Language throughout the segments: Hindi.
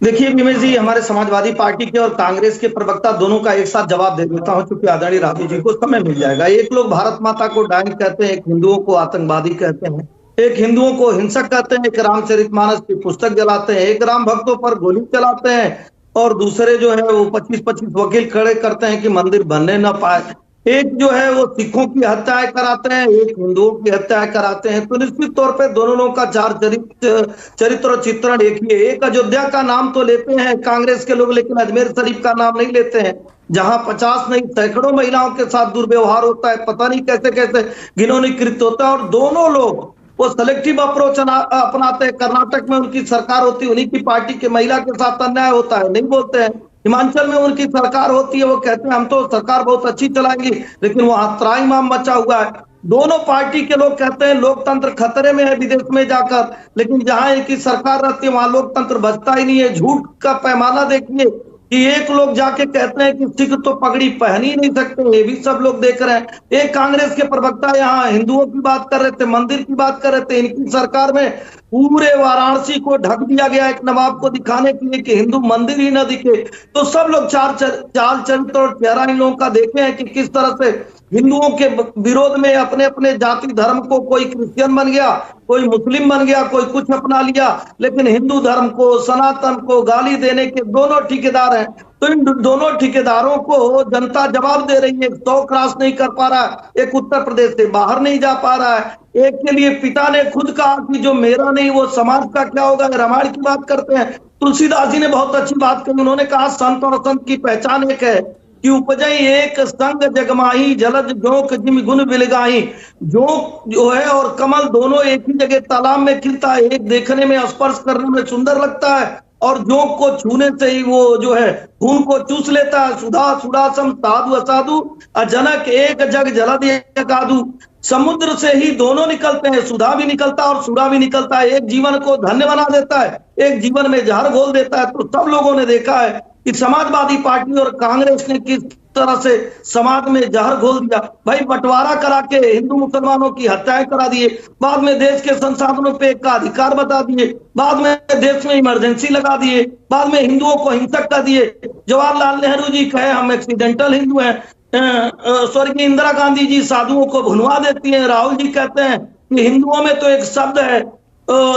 देखिए विमेश जी, हमारे समाजवादी पार्टी के और कांग्रेस के प्रवक्ता दोनों का एक साथ जवाब दे देता हूं, चूंकि आदरणीय राजू जी को समय मिल जाएगा। एक लोग भारत माता को डायन कहते हैं, एक हिंदुओं को आतंकवादी कहते हैं, एक हिंदुओं को हिंसक कहते हैं, एक रामचरितमानस की पुस्तक जलाते हैं, एक राम भक्तों पर गोली चलाते हैं और दूसरे जो है वो 25-25 वकील खड़े करते हैं कि मंदिर बनने न पाए। एक जो है वो सिखों की हत्याएं कराते हैं, एक हिंदुओं की हत्याएं कराते हैं। तो निश्चित तौर पे दोनों लोगों का चार चरित्र और चित्रण एक ही है। एक अयोध्या का नाम तो लेते हैं कांग्रेस के लोग, लेकिन अजमेर शरीफ का नाम नहीं लेते हैं, जहां 50 नहीं सैकड़ों महिलाओं के साथ दुर्व्यवहार होता है, पता नहीं कैसे कैसे घिनौनी कृत्य होता है। और दोनों लोग वो सेलेक्टिव अप्रोच अपनाते हैं। कर्नाटक में उनकी सरकार होती है, उन्हीं की पार्टी के महिला के साथ अन्याय होता है, नहीं बोलते हैं। हिमाचल में उनकी सरकार होती है, वो कहते हैं हम तो सरकार बहुत अच्छी चलाएंगी, लेकिन वहां त्राहिमाम मचा हुआ है। दोनों पार्टी के लोग कहते हैं लोकतंत्र खतरे में है विदेश में जाकर, लेकिन जहां एक ही सरकार रहती है वहां लोकतंत्र बचता ही नहीं है। झूठ का पैमाना देखिए कि एक लोग जाके कहते हैं कि सिख तो पगड़ी पहन ही नहीं सकते, ये भी सब लोग देख रहे हैं। एक कांग्रेस के प्रवक्ता यहाँ हिंदुओं की बात कर रहे थे, मंदिर की बात कर रहे थे। इनकी सरकार में पूरे वाराणसी को ढक दिया गया एक नवाब को दिखाने के लिए कि हिंदू मंदिर ही न दिखे। तो सब लोग चाल चरित्र और चेहरा इन लोगों का देखे हैं कि किस तरह से हिंदुओं के विरोध में अपने अपने जाति धर्म को, कोई क्रिश्चियन बन गया, कोई मुस्लिम बन गया, कोई कुछ अपना लिया, लेकिन हिंदू धर्म को, सनातन को गाली देने के दोनों ठेकेदार हैं। तो इन दोनों ठेकेदारों को जनता जवाब दे रही है। 100 क्रॉस नहीं कर पा रहा है, एक उत्तर प्रदेश से बाहर नहीं जा पा रहा है, एक के लिए पिता ने खुद कहा कि जो मेरा नहीं वो समाज का क्या होगा। रामायण की बात करते हैं, तुलसीदास जी ने बहुत अच्छी बात कही। उन्होंने कहा संत और संत की पहचान एक है कि उपजई एक संग जगमाही, जलज जोक जिम गुण बिलगाही। जोक जो है और कमल दोनों एक ही जगह तालाब में खिलता है, एक देखने में स्पर्श करने में सुंदर लगता है और जोक को छूने से ही वो जो है खून को चूस लेता है। सुधा सुधासम साधु असाधु अजनक एक जग जलद एक आधु। समुद्र से ही दोनों निकलते हैं, सुधा भी निकलता है और सुधा भी निकलता है। एक जीवन को धन्य बना देता है, एक जीवन में जहर घोल देता है। तो सब लोगों ने देखा है कि समाजवादी पार्टी और कांग्रेस ने किस तरह से समाज में जहर घोल दिया। भाई बंटवारा करा के हिंदू मुसलमानों की हत्याएं करा दिए, बाद में देश के संसाधनों पे का अधिकार बता दिए, बाद में देश में इमरजेंसी लगा दिए, बाद में हिंदुओं को हिंसक कर दिए। जवाहरलाल नेहरू जी कहे हम एक्सीडेंटल हिंदू हैं, स्वर्गीय इंदिरा गांधी जी साधुओं को भुनवा देती हैं। राहुल जी कहते हैं कि हिंदुओं में तो एक शब्द है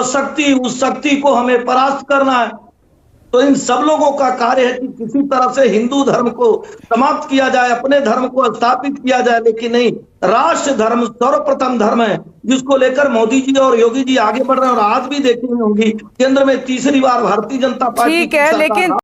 शक्ति, उस शक्ति को हमें परास्त करना है। तो इन सब लोगों का कार्य है कि किसी तरह से हिंदू धर्म को समाप्त किया जाए, अपने धर्म को स्थापित किया जाए, लेकिन नहीं, राष्ट्र धर्म सर्वप्रथम धर्म है, जिसको लेकर मोदी जी और योगी जी आगे बढ़ रहे हैं। और आज भी देखेंगे होंगी केंद्र में तीसरी बार भारतीय जनता पार्टी ठीक है, लेकिन